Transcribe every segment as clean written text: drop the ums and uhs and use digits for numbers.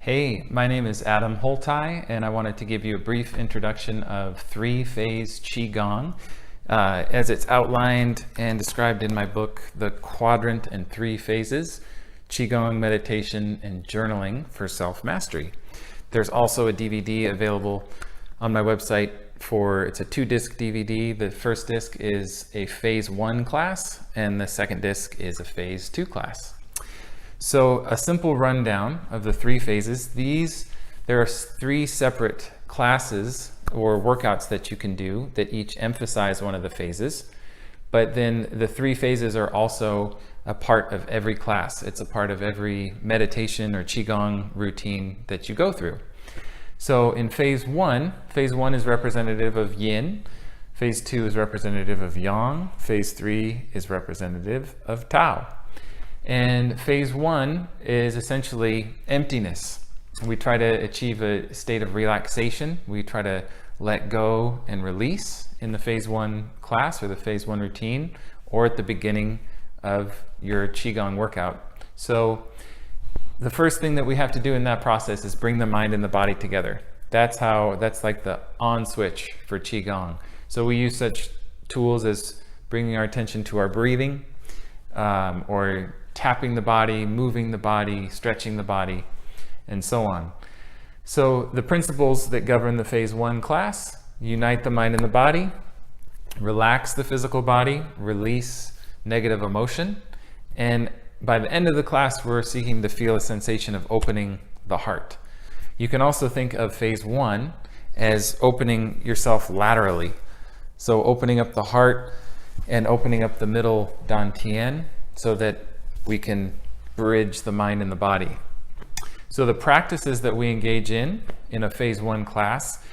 Hey, my name is Adam Holtey, and I wanted to give you a brief introduction of three-phase Qigong, as it's outlined and described in my book, The Quadrant and Three Phases, Qigong, Meditation, and Journaling for Self-Mastery. There's also a DVD available on my website it's a 2-disc DVD. The first disc is a Phase 1 class, and the second disc is a Phase 2 class. So a simple rundown of the three phases. There are three separate classes or workouts that you can do that each emphasize one of the phases. But then the three phases are also a part of every class. It's a part of every meditation or Qigong routine that you go through. So in phase 1 is representative of yin, phase 2 is representative of yang, phase 3 is representative of tao. And phase 1 is essentially emptiness. We try to achieve a state of relaxation. We try to let go and release in the phase 1 class or the phase 1 routine, or at the beginning of your Qigong workout. So the first thing that we have to do in that process is bring the mind and the body together. That's like the on switch for Qigong. So we use such tools as bringing our attention to our breathing, or tapping the body, moving the body, stretching the body, and so on. So the principles that govern the phase 1 class: unite the mind and the body, relax the physical body, release negative emotion, and by the end of the class, we're seeking to feel a sensation of opening the heart. You can also think of phase 1 as opening yourself laterally. So opening up the heart and opening up the middle dantian so that we can bridge the mind and the body. So the practices that we engage in a phase 1 class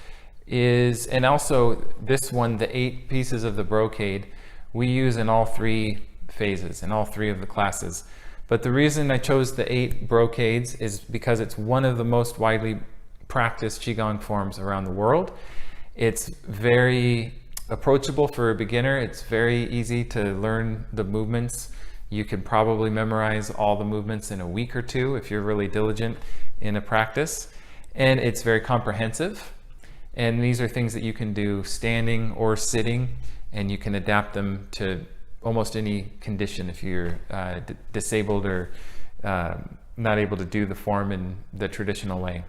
is, and also this one, the 8 pieces of the brocade, we use in all 3 phases, in all 3 of the classes. But the reason I chose the 8 brocades is because it's one of the most widely practiced Qigong forms around the world. It's very approachable for a beginner. It's very easy to learn the movements. You can probably memorize all the movements in a week or 2 if you're really diligent in a practice. And it's very comprehensive. And these are things that you can do standing or sitting, and you can adapt them to almost any condition if you're disabled or not able to do the form in the traditional way.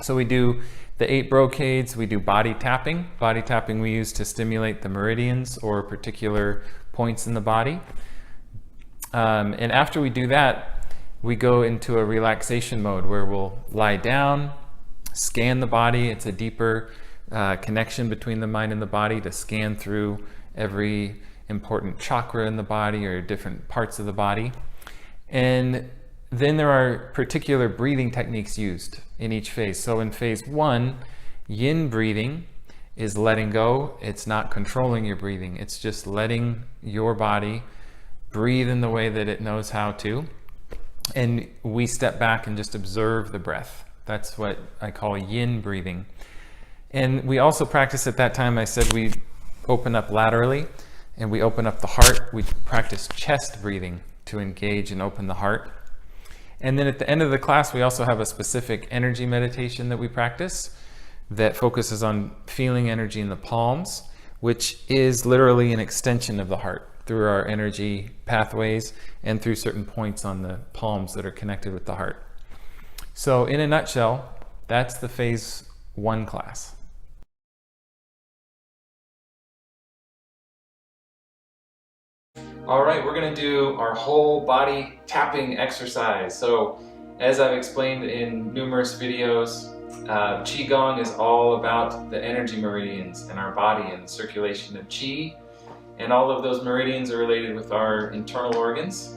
So we do the 8 brocades. We do body tapping. Body tapping we use to stimulate the meridians or particular points in the body. And after we do that, we go into a relaxation mode where we'll lie down, scan the body. It's a deeper connection between the mind and the body to scan through every important chakra in the body or different parts of the body. And then there are particular breathing techniques used in each phase. So in phase 1, yin breathing is letting go. It's not controlling your breathing. It's just letting your body breathe in the way that it knows how to. And we step back and just observe the breath. That's what I call yin breathing. And we also practice at that time, I said we open up laterally and we open up the heart. We practice chest breathing to engage and open the heart. And then at the end of the class, we also have a specific energy meditation that we practice that focuses on feeling energy in the palms, which is literally an extension of the heart through our energy pathways and through certain points on the palms that are connected with the heart. So in a nutshell, that's the phase 1 class. All right, we're gonna do our whole body tapping exercise. So as I've explained in numerous videos, Qigong is all about the energy meridians in our body and the circulation of Qi. And all of those meridians are related with our internal organs.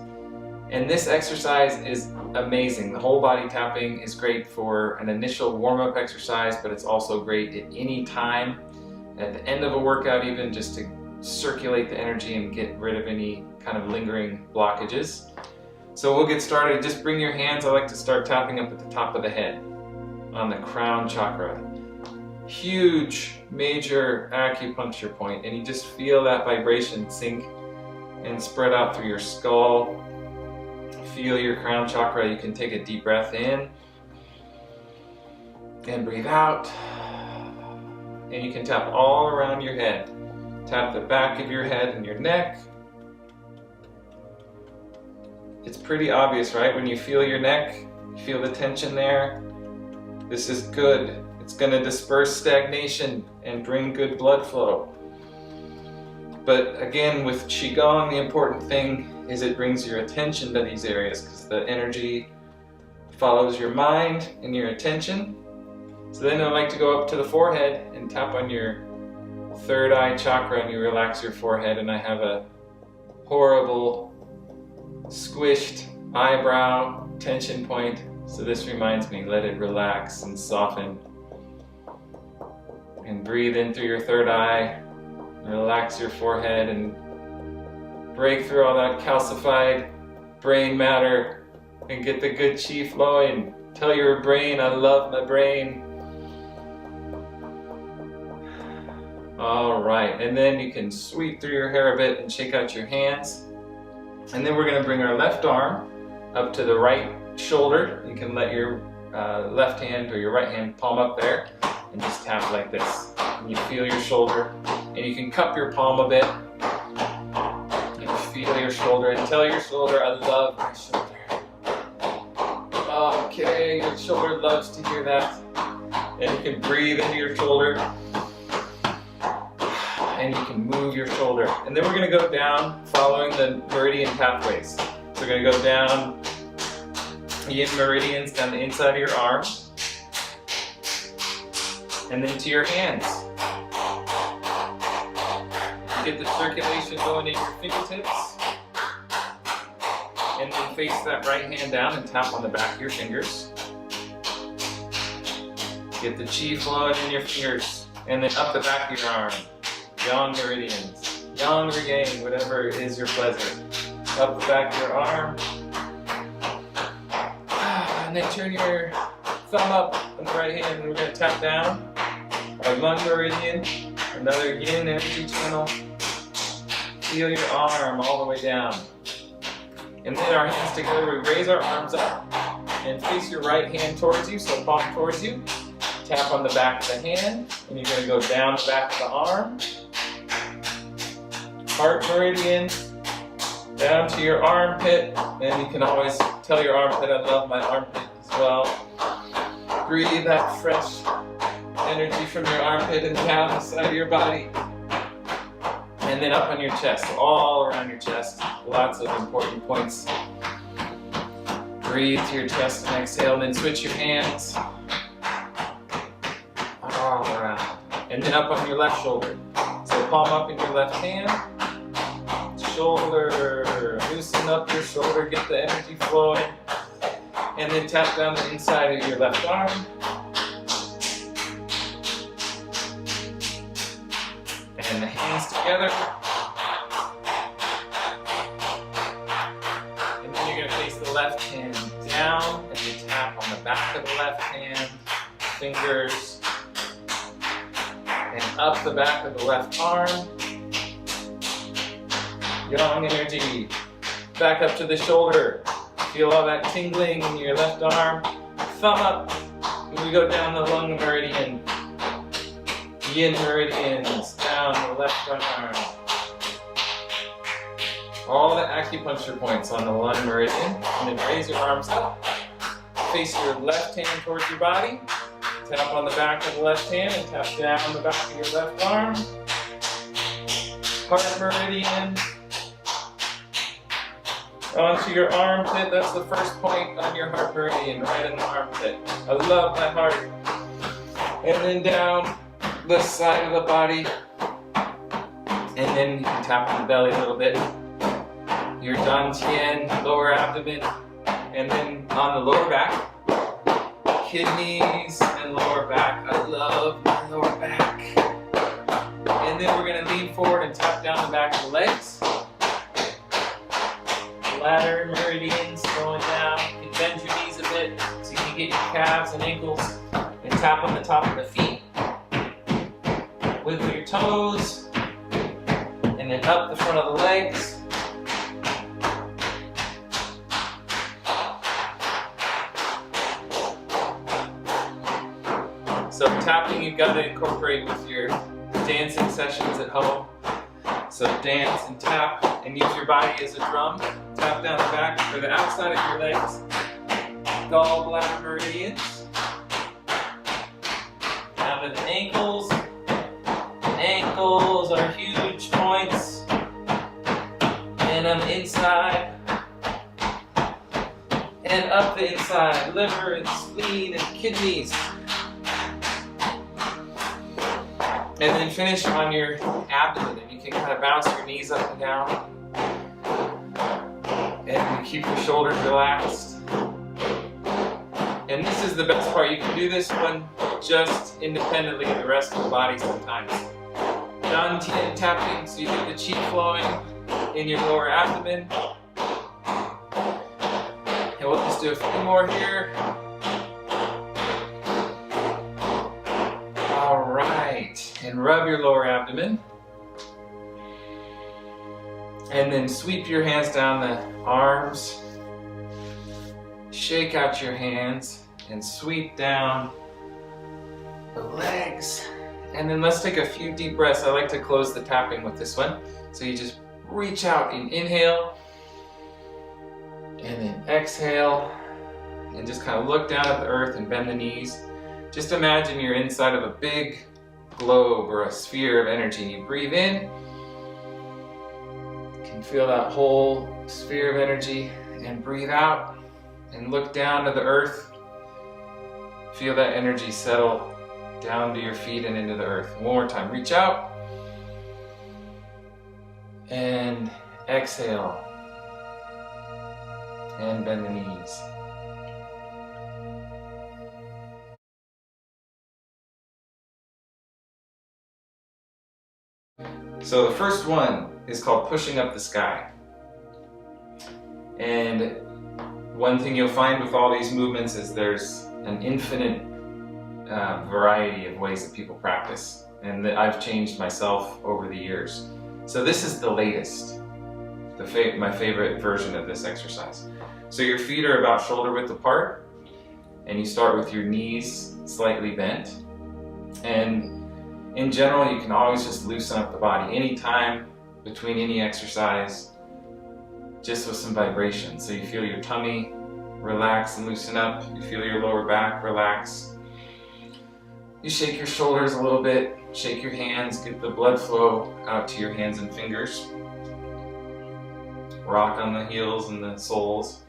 And this exercise is amazing. The whole body tapping is great for an initial warm-up exercise, but it's also great at any time, at the end of a workout even, just to circulate the energy and get rid of any kind of lingering blockages. So we'll get started. Just bring your hands. I like to start tapping up at the top of the head on the crown chakra. Huge, major acupuncture point, and you just feel that vibration sink and spread out through your skull. Feel your crown chakra. You can take a deep breath in And breathe out. And you can tap all around your head. Tap the back of your head and your neck. It's pretty obvious, right? When you feel your neck, you feel the tension there. This is good. It's going to disperse stagnation and bring good blood flow. But again, with Qigong, the important thing is it brings your attention to these areas because the energy follows your mind and your attention. So then I like to go up to the forehead and tap on your third eye chakra, and you relax your forehead, and I have a horrible squished eyebrow tension point. So this reminds me, let it relax and soften. And breathe in through your third eye, relax your forehead and break through all that calcified brain matter and get the good chi flowing. Tell your brain, I love my brain. All right, and then you can sweep through your hair a bit and shake out your hands. And then we're gonna bring our left arm up to the right shoulder. You can let your left hand or your right hand palm up there and just tap like this. And you feel your shoulder, and you can cup your palm a bit. And feel your shoulder and tell your shoulder, I love my shoulder. Okay, your shoulder loves to hear that. And you can breathe into your shoulder. And you can move your shoulder. And then we're gonna go down following the meridian pathways. So we're gonna go down yin meridians down the inside of your arm. And then to your hands. Get the circulation going in your fingertips. And then face that right hand down and tap on the back of your fingers. Get the chi flowing in your fingers. And then up the back of your arm. Yang meridians, yang or yang, whatever is your pleasure. Up the back of your arm. And then turn your thumb up on the right hand, and we're going to tap down our lung meridian, another yin energy channel. Feel your arm all the way down. And then our hands together, we raise our arms up and face your right hand towards you, so palm towards you. Tap on the back of the hand, and you're going to go down the back of the arm. Heart meridian, down to your armpit, and you can always tell your armpit, I love my armpit as well. Breathe that fresh energy from your armpit and down the side of your body. And then up on your chest, all around your chest, lots of important points. Breathe to your chest and exhale, and then switch your hands. All around. And then up on your left shoulder. So palm up in your left hand. Shoulder, loosen up your shoulder, get the energy flowing, and then tap down the inside of your left arm. And the hands together. And then you're going to face the left hand down, and you tap on the back of the left hand, fingers, and up the back of the left arm. Yang energy, back up to the shoulder. Feel all that tingling in your left arm. Thumb up, and we go down the lung meridian. Yin meridians, down the left arm. All the acupuncture points on the lung meridian. And then raise your arms up. Face your left hand towards your body. Tap on the back of the left hand and tap down the back of your left arm. Heart meridian. Onto your armpit, that's the first point on your heart meridian, right in the armpit. I love my heart. And then down the side of the body. And then you can tap on the belly a little bit. Your dantian, lower abdomen. And then on the lower back, kidneys and lower back. I love my lower back. And then we're going to lean forward and tap down the back of the legs. Ladder meridians going down. You can bend your knees a bit so you can get your calves and ankles, and tap on the top of the feet. Wiggle your toes, and then up the front of the legs. tapping you've got to incorporate with your dancing sessions at home. So dance and tap and use your body as a drum. Tap down the back for the outside of your legs. Gallbladder meridians. Down to the ankles. Ankles are huge points. And on the inside. And up the inside. Liver and spleen and kidneys. And then finish on your abdomen, and you can kind of bounce your knees up and down. And keep your shoulders relaxed. And this is the best part. You can do this one just independently of the rest of the body sometimes. Done tapping, so you get the chi flowing in your lower abdomen. And we'll just do a few more here. And rub your lower abdomen. And then sweep your hands down the arms. Shake out your hands and sweep down the legs. And then let's take a few deep breaths. I like to close the tapping with this one. So you just reach out and inhale. And then exhale. And just kind of look down at the earth and bend the knees. Just imagine you're inside of a big globe or a sphere of energy. You breathe in, you can feel that whole sphere of energy, and breathe out and look down to the earth. Feel that energy settle down to your feet and into the earth. One more time, reach out and exhale and bend the knees. So the first one is called pushing up the sky. And one thing you'll find with all these movements is there's an infinite variety of ways that people practice, and that I've changed myself over the years. So this is the latest, my favorite version of this exercise. So your feet are about shoulder width apart, and you start with your knees slightly bent. And in general, you can always just loosen up the body anytime between any exercise, just with some vibration. So you feel your tummy relax and loosen up. You feel your lower back relax. You shake your shoulders a little bit, shake your hands, get the blood flow out to your hands and fingers. Rock on the heels and the soles.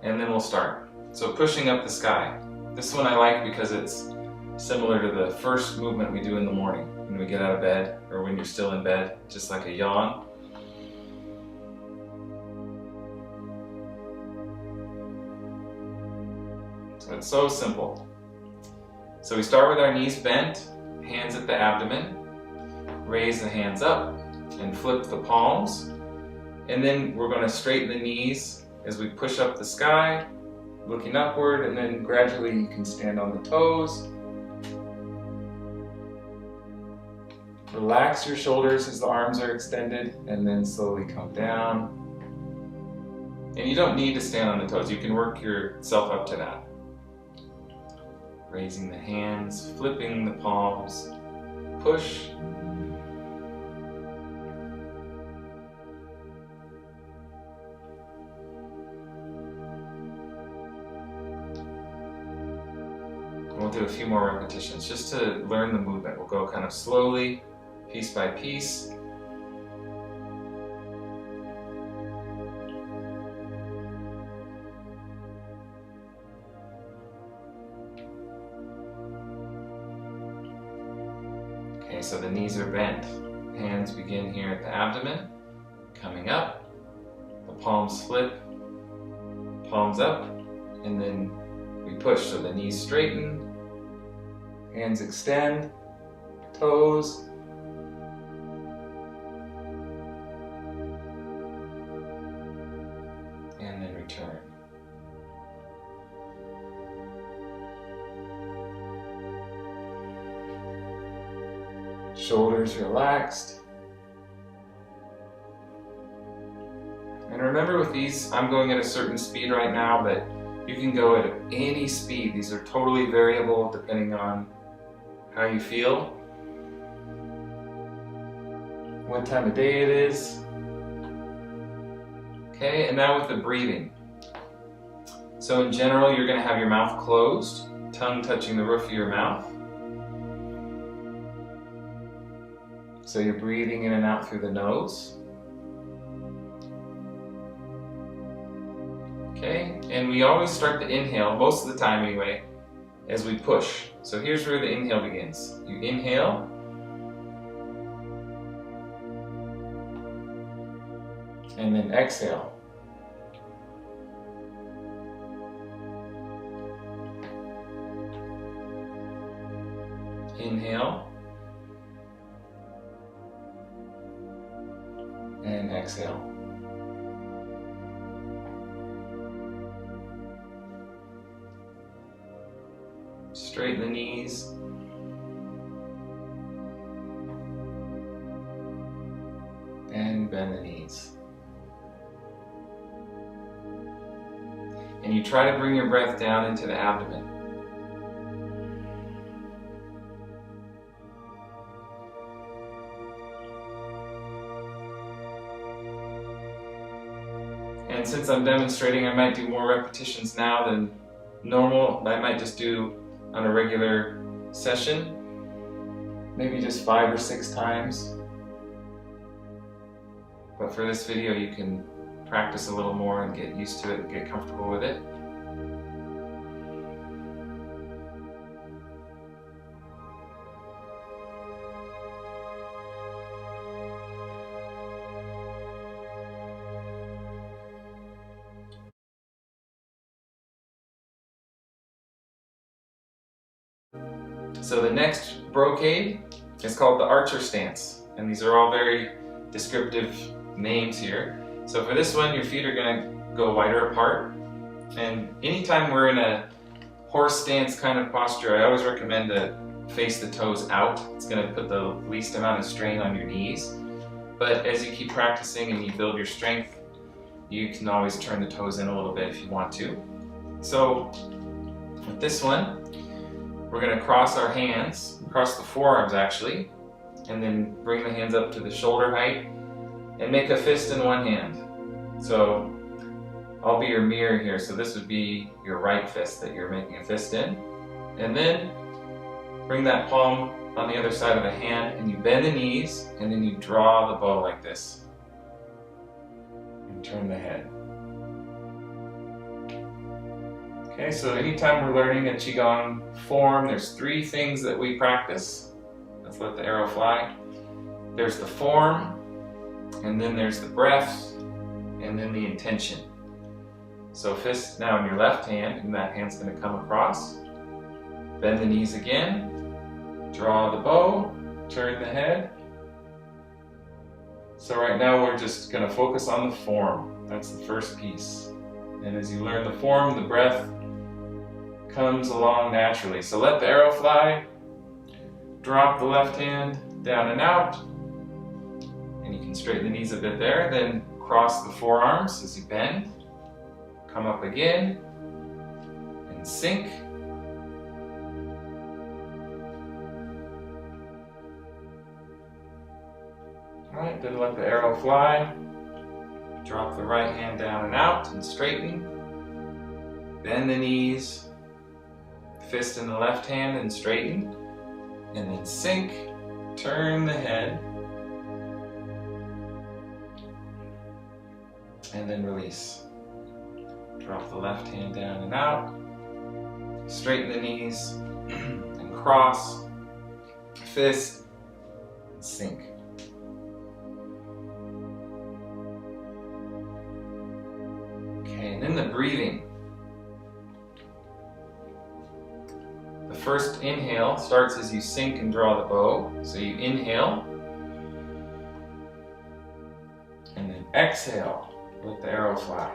And then we'll start. So pushing up the sky. This one I like because it's similar to the first movement we do in the morning when we get out of bed, or when you're still in bed, just like a yawn. So it's so simple. So we start with our knees bent, hands at the abdomen, raise the hands up and flip the palms, and then we're going to straighten the knees as we push up the sky, looking upward, and then gradually you can stand on the toes. Relax your shoulders as the arms are extended, and then slowly come down. And you don't need to stand on the toes. You can work yourself up to that. Raising the hands, flipping the palms, push. We'll do a few more repetitions just to learn the movement. We'll go kind of slowly, piece by piece. Okay, so the knees are bent. Hands begin here at the abdomen, coming up. The palms flip, palms up, and then we push. So the knees straighten, hands extend, toes. And then return. Shoulders relaxed. And remember, with these, I'm going at a certain speed right now, but you can go at any speed. These are totally variable depending on how you feel, what time of day it is. Okay, and now with the breathing. So in general, you're going to have your mouth closed, tongue touching the roof of your mouth. So you're breathing in and out through the nose. Okay, and we always start the inhale, most of the time anyway, as we push. So here's where the inhale begins. You inhale. And then exhale. Inhale. And exhale. Straighten the knees. And bend the knees. And you try to bring your breath down into the abdomen. And since I'm demonstrating, I might do more repetitions now than normal. I might just do on a regular session, maybe just 5 or 6 times. But for this video, you can practice a little more and get used to it and get comfortable with it. So the next brocade is called the archer stance, and these are all very descriptive names here. So for this one, your feet are going to go wider apart, and anytime we're in a horse stance kind of posture, I always recommend to face the toes out. It's going to put the least amount of strain on your knees, but as you keep practicing and you build your strength, you can always turn the toes in a little bit if you want to. So with this one, we're going to cross our hands, cross the forearms actually, and then bring the hands up to the shoulder height and make a fist in one hand. So I'll be your mirror here, so this would be your right fist that you're making a fist in. And then bring that palm on the other side of the hand and you bend the knees and then you draw the bow like this. And turn the head. Okay, so anytime we're learning a Qigong form, there's 3 things that we practice. Let's let the arrow fly. There's the form, and then there's the breath, and then the intention. So fist now in your left hand, and that hand's going to come across. Bend the knees again, draw the bow, turn the head. So right now we're just going to focus on the form. That's the first piece. And as you learn the form, the breath comes along naturally. So let the arrow fly, drop the left hand down and out, and you can straighten the knees a bit there, then cross the forearms as you bend, come up again, and sink. Alright, then let the arrow fly, drop the right hand down and out and straighten, bend the knees, fist in the left hand and straighten, and then sink, turn the head, and then release. Drop the left hand down and out, straighten the knees, and cross, fist, and sink. Okay, and then the breathing. The first inhale starts as you sink and draw the bow. So you inhale, and then exhale, let the arrow fly.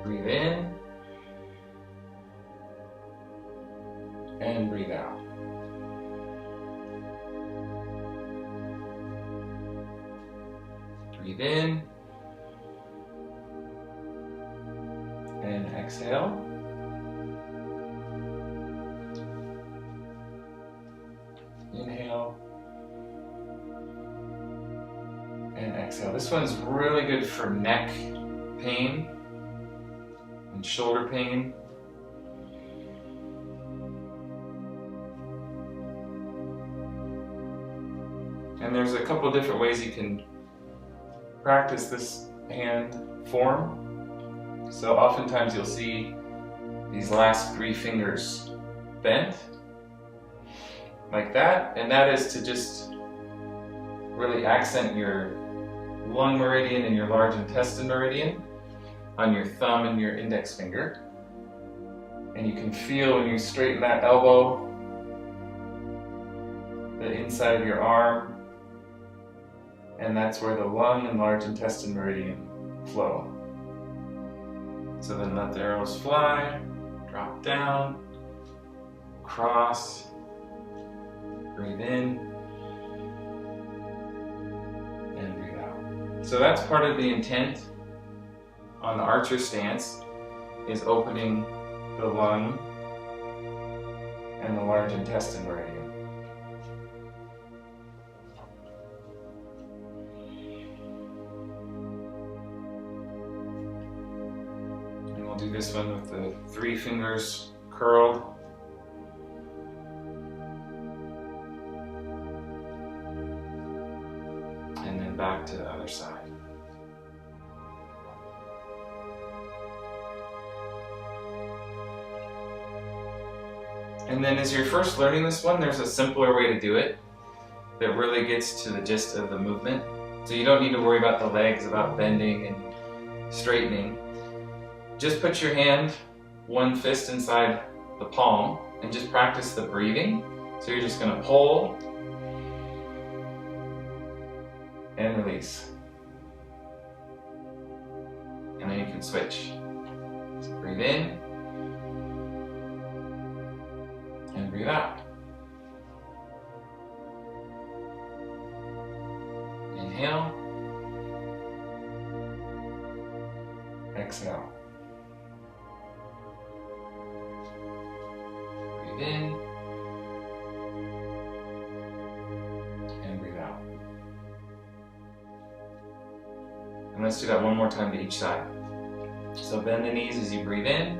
Breathe in, and breathe out. Breathe in, and exhale. exhale. This one's really good for neck pain and shoulder pain. And there's a couple different ways you can practice this hand form. So oftentimes you'll see these last 3 fingers bent like that, and that is to just really accent your lung meridian and your large intestine meridian on your thumb and your index finger. And you can feel when you straighten that elbow, the inside of your arm, and that's where the lung and large intestine meridian flow. So then let the arrows fly, drop down, cross, breathe in, and breathe out. So that's part of the intent on the archer stance, is opening the lung and the large intestine meridian. Do this one with the 3 fingers curled. And then back to the other side. And then as you're first learning this one, there's a simpler way to do it that really gets to the gist of the movement. So you don't need to worry about the legs, about bending and straightening. Just put your hand, one fist inside the palm, and just practice the breathing. So you're just going to pull and release. And then you can switch. So breathe in and breathe out. Inhale. Exhale. Breathe in and breathe out. And let's do that one more time to each side. So bend the knees as you breathe in,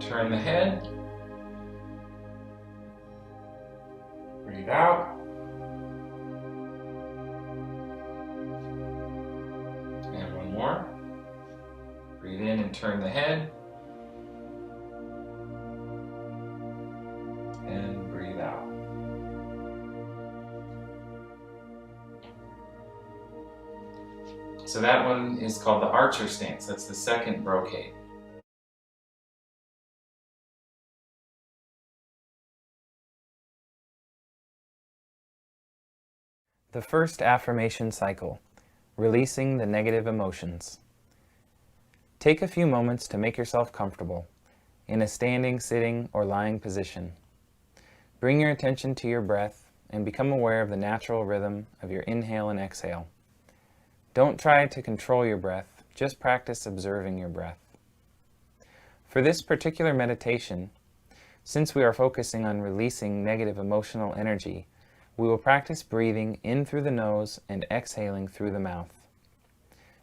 turn the head, breathe out, and one more. Breathe in and turn the head, and breathe out. So that one is called the archer stance. That's the second brocade. The first affirmation cycle, releasing the negative emotions. Take a few moments to make yourself comfortable in a standing, sitting, or lying position. Bring your attention to your breath and become aware of the natural rhythm of your inhale and exhale. Don't try to control your breath, just practice observing your breath. For this particular meditation, since we are focusing on releasing negative emotional energy, we will practice breathing in through the nose and exhaling through the mouth.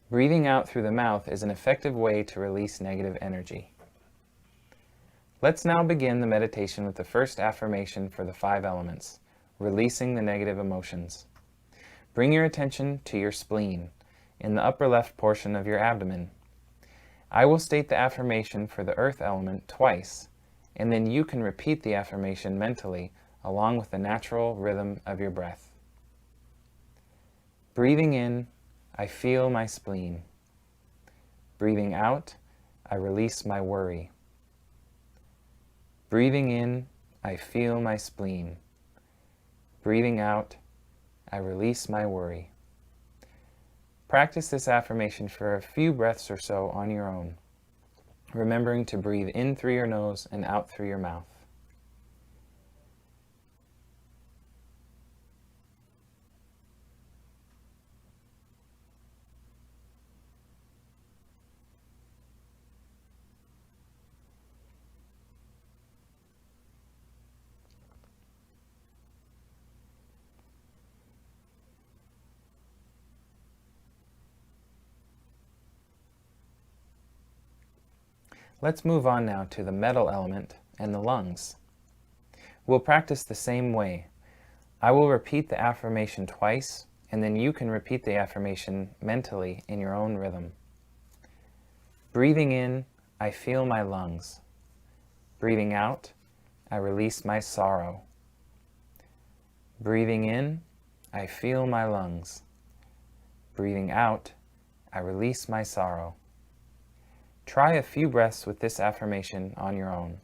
Breathing out through the mouth is an effective way to release negative energy. Let's now begin the meditation with the first affirmation for the 5 elements, releasing the negative emotions. Bring your attention to your spleen, in the upper left portion of your abdomen. I will state the affirmation for the earth element twice, and then you can repeat the affirmation mentally along with the natural rhythm of your breath. Breathing in, I feel my spleen. Breathing out, I release my worry. Breathing in, I feel my spleen. Breathing out, I release my worry. Practice this affirmation for a few breaths or so on your own, remembering to breathe in through your nose and out through your mouth. Let's move on now to the metal element and the lungs. We'll practice the same way. I will repeat the affirmation twice, and then you can repeat the affirmation mentally in your own rhythm. Breathing in, I feel my lungs. Breathing out, I release my sorrow. Breathing in, I feel my lungs. Breathing out, I release my sorrow. Try a few breaths with this affirmation on your own.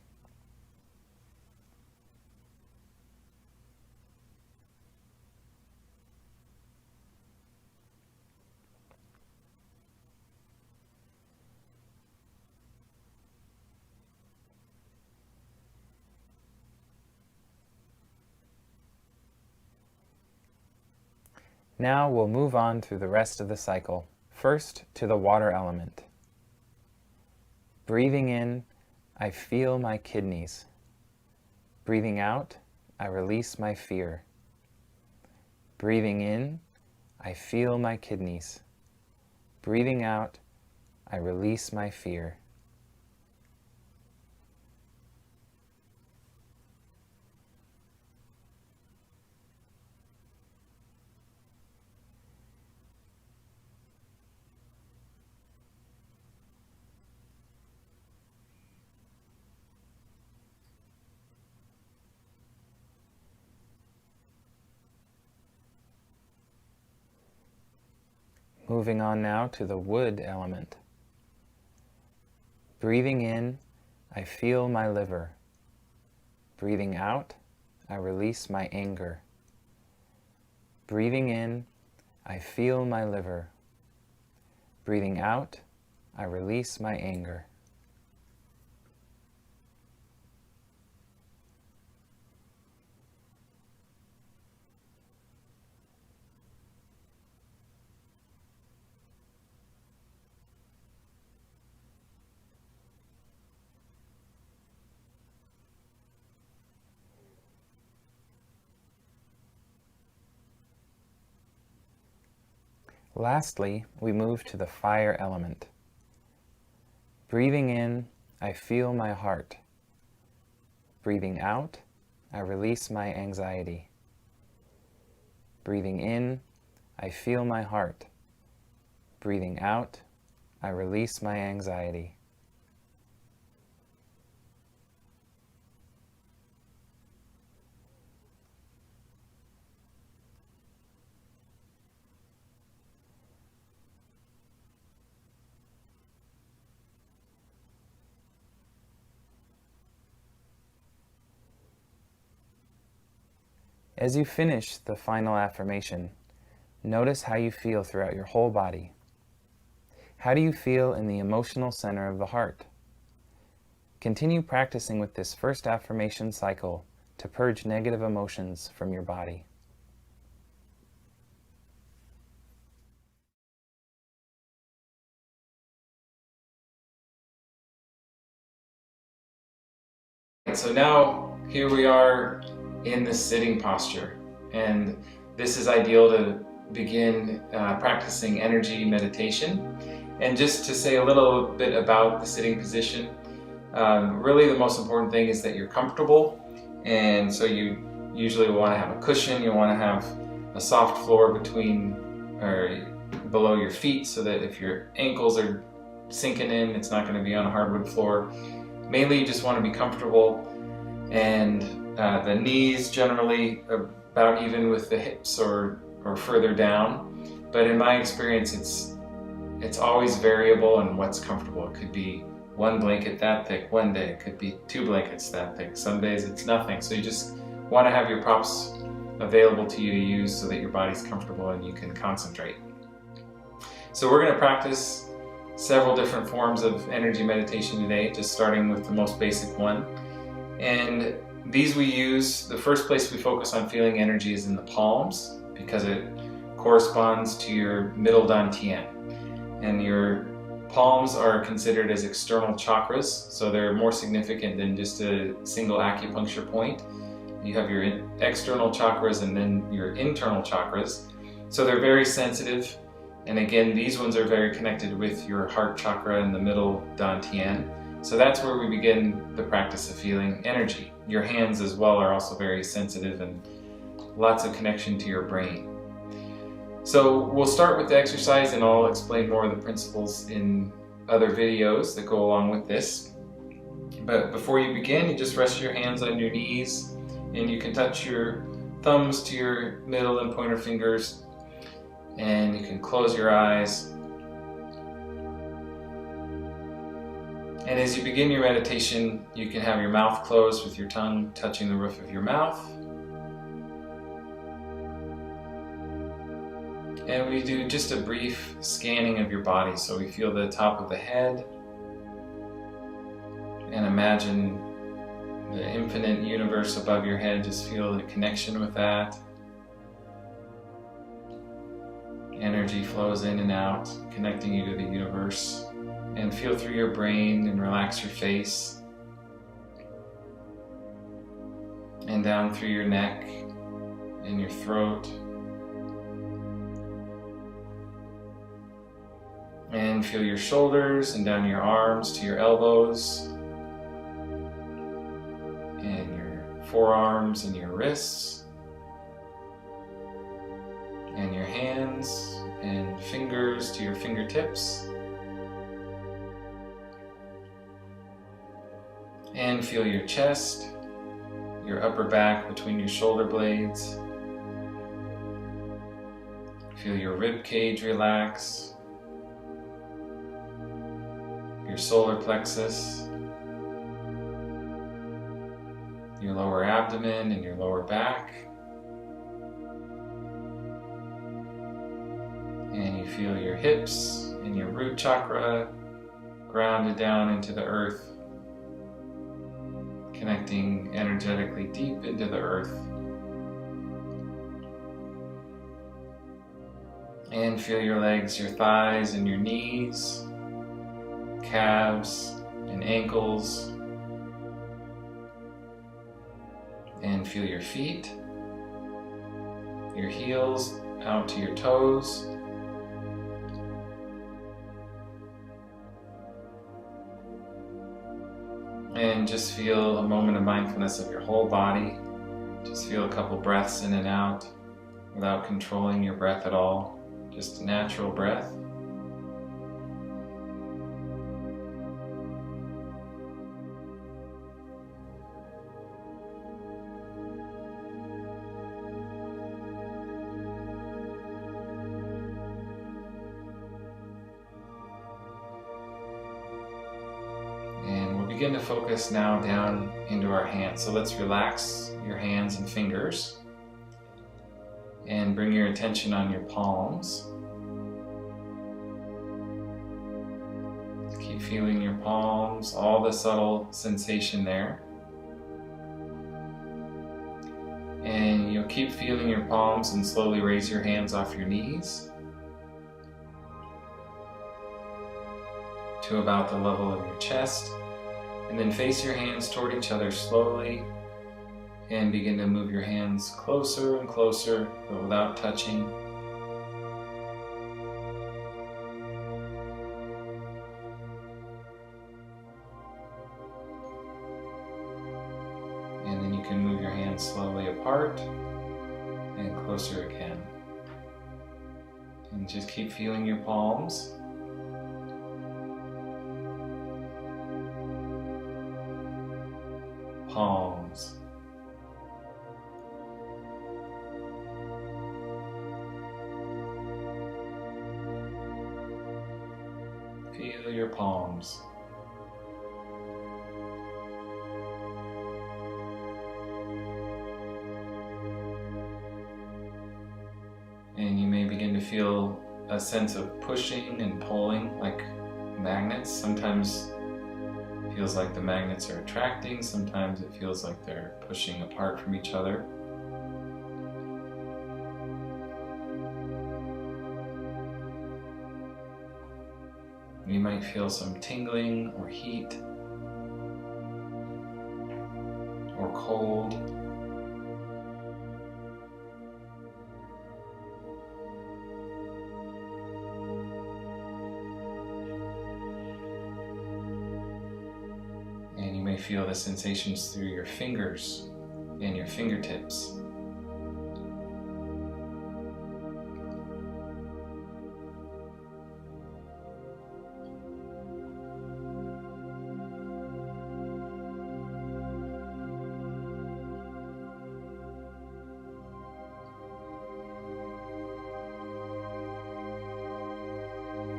Now we'll move on through the rest of the cycle. First, to the water element. Breathing in, I feel my kidneys. Breathing out, I release my fear. Breathing in, I feel my kidneys. Breathing out, I release my fear. Moving on now to the wood element. Breathing in, I feel my liver. Breathing out, I release my anger. Breathing in, I feel my liver. Breathing out, I release my anger. Lastly, we move to the fire element. Breathing in, I feel my heart. Breathing out, I release my anxiety. Breathing in, I feel my heart. Breathing out, I release my anxiety. As you finish the final affirmation, notice how you feel throughout your whole body. How do you feel in the emotional center of the heart? Continue practicing with this first affirmation cycle to purge negative emotions from your body. So now here we are in the sitting posture, and this is ideal to begin practicing energy meditation. And just to say a little bit about the sitting position, really the most important thing is that you're comfortable, and so you usually want to have a cushion. You want to have a soft floor between or below your feet, so that if your ankles are sinking in, it's not going to be on a hardwood floor. Mainly you just want to be comfortable, and the knees generally about even with the hips or further down. But in my experience, it's always variable in what's comfortable. It could be one blanket that thick one day, it could be two blankets that thick, some days it's nothing. So you just want to have your props available to you to use so that your body's comfortable and you can concentrate. So we're going to practice several different forms of energy meditation today, just starting with the most basic one. And these we use, the first place we focus on feeling energy is in the palms, because it corresponds to your middle dantian. And your palms are considered as external chakras, so they're more significant than just a single acupuncture point. You have your external chakras and then your internal chakras. So they're very sensitive. And again, these ones are very connected with your heart chakra in the middle dantian. So that's where we begin the practice of feeling energy. Your hands as well are also very sensitive and lots of connection to your brain. So we'll start with the exercise, and I'll explain more of the principles in other videos that go along with this. But before you begin, you just rest your hands on your knees, and you can touch your thumbs to your middle and pointer fingers, and you can close your eyes. And as you begin your meditation, you can have your mouth closed with your tongue touching the roof of your mouth. And we do just a brief scanning of your body. So we feel the top of the head and imagine the infinite universe above your head. Just feel the connection with that. Energy flows in and out, connecting you to the universe. And feel through your brain and relax your face. And down through your neck and your throat. And feel your shoulders and down your arms to your elbows. And your forearms and your wrists. And your hands and fingers to your fingertips. And feel your chest, your upper back between your shoulder blades. Feel your rib cage relax, your solar plexus, your lower abdomen and your lower back. And you feel your hips and your root chakra grounded down into the earth, connecting energetically deep into the earth. And feel your legs, your thighs and your knees, calves and ankles. And feel your feet, your heels out to your toes. And just feel a moment of mindfulness of your whole body. Just feel a couple breaths in and out without controlling your breath at all. Just a natural breath. Begin to focus now down into our hands. So let's relax your hands and fingers and bring your attention on your palms. Keep feeling your palms, all the subtle sensation there. And you'll keep feeling your palms and slowly raise your hands off your knees to about the level of your chest. And then face your hands toward each other slowly and begin to move your hands closer and closer, but without touching. And then you can move your hands slowly apart and closer again. And just keep feeling your palms. Palms. Feel your palms. And you may begin to feel a sense of pushing and pulling like magnets. Sometimes it feels like the magnets are attracting, sometimes it feels like they're pushing apart from each other. You might feel some tingling or heat or cold. feel the sensations through your fingers and your fingertips.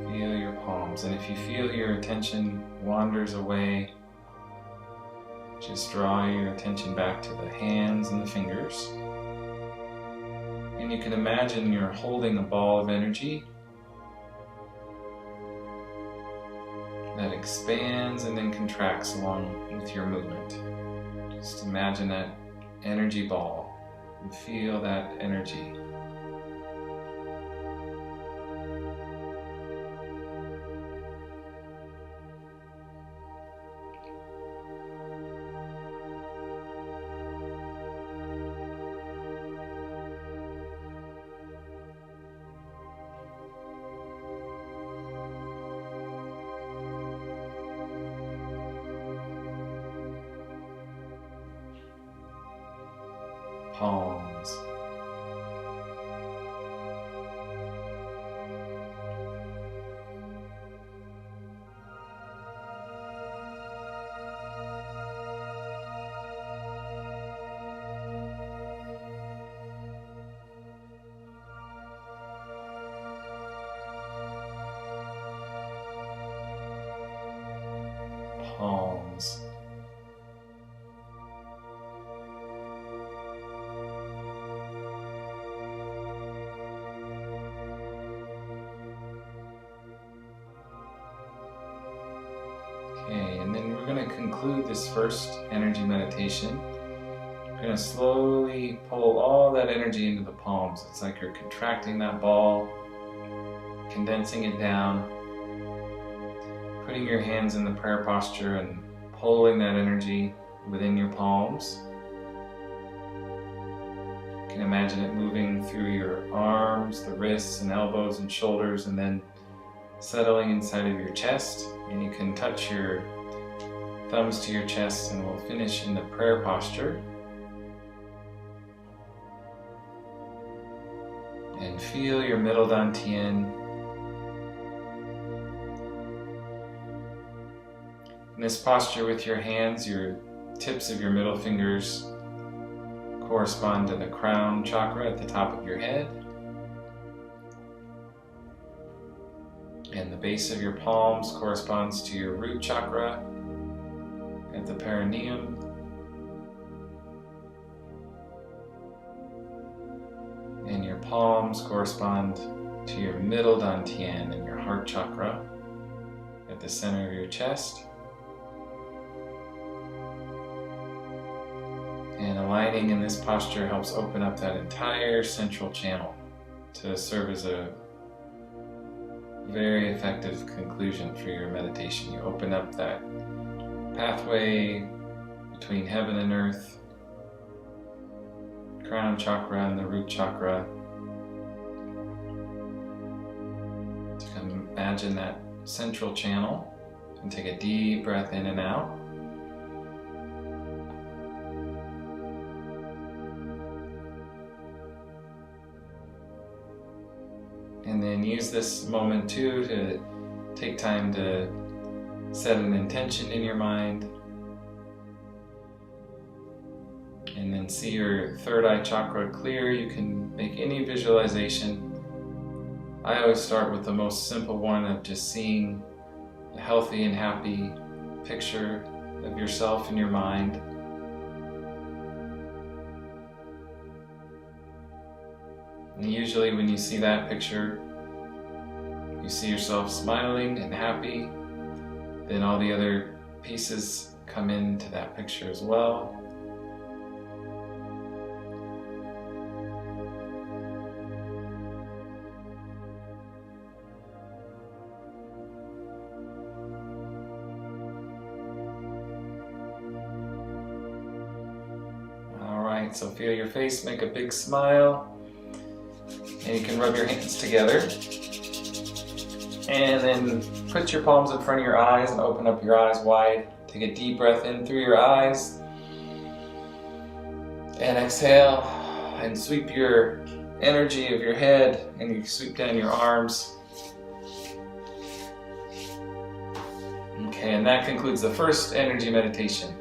Feel your palms, and if you feel your attention wanders away, just draw your attention back to the hands and the fingers. And you can imagine you're holding a ball of energy that expands and then contracts along with your movement. Just imagine that energy ball and feel that energy. Palms. Palms. Okay, and then we're going to conclude this first energy meditation. We're going to slowly pull all that energy into the palms. It's like you're contracting that ball, condensing it down, putting your hands in the prayer posture and pulling that energy within your palms. You can imagine it moving through your arms, the wrists and elbows and shoulders, and then settling inside of your chest. And you can touch your thumbs to your chest, and we'll finish in the prayer posture. And feel your middle dantian. In this posture with your hands, your tips of your middle fingers correspond to the crown chakra at the top of your head. And the base of your palms corresponds to your root chakra at the perineum. And your palms correspond to your middle dantian and your heart chakra at the center of your chest. And aligning in this posture helps open up that entire central channel to serve as a very effective conclusion for your meditation. You open up that pathway between heaven and earth, crown chakra and the root chakra. So imagine that central channel and take a deep breath in and out. And then use this moment too to take time to set an intention in your mind. And then see your third eye chakra clear. You can make any visualization. I always start with the most simple one of just seeing a healthy and happy picture of yourself in your mind. And usually when you see that picture, you see yourself smiling and happy, then all the other pieces come into that picture as well. All right, so feel your face, make a big smile. And you can rub your hands together. And then put your palms in front of your eyes and open up your eyes wide. Take a deep breath in through your eyes. And exhale and sweep your energy of your head and you sweep down your arms. Okay, and that concludes the first energy meditation.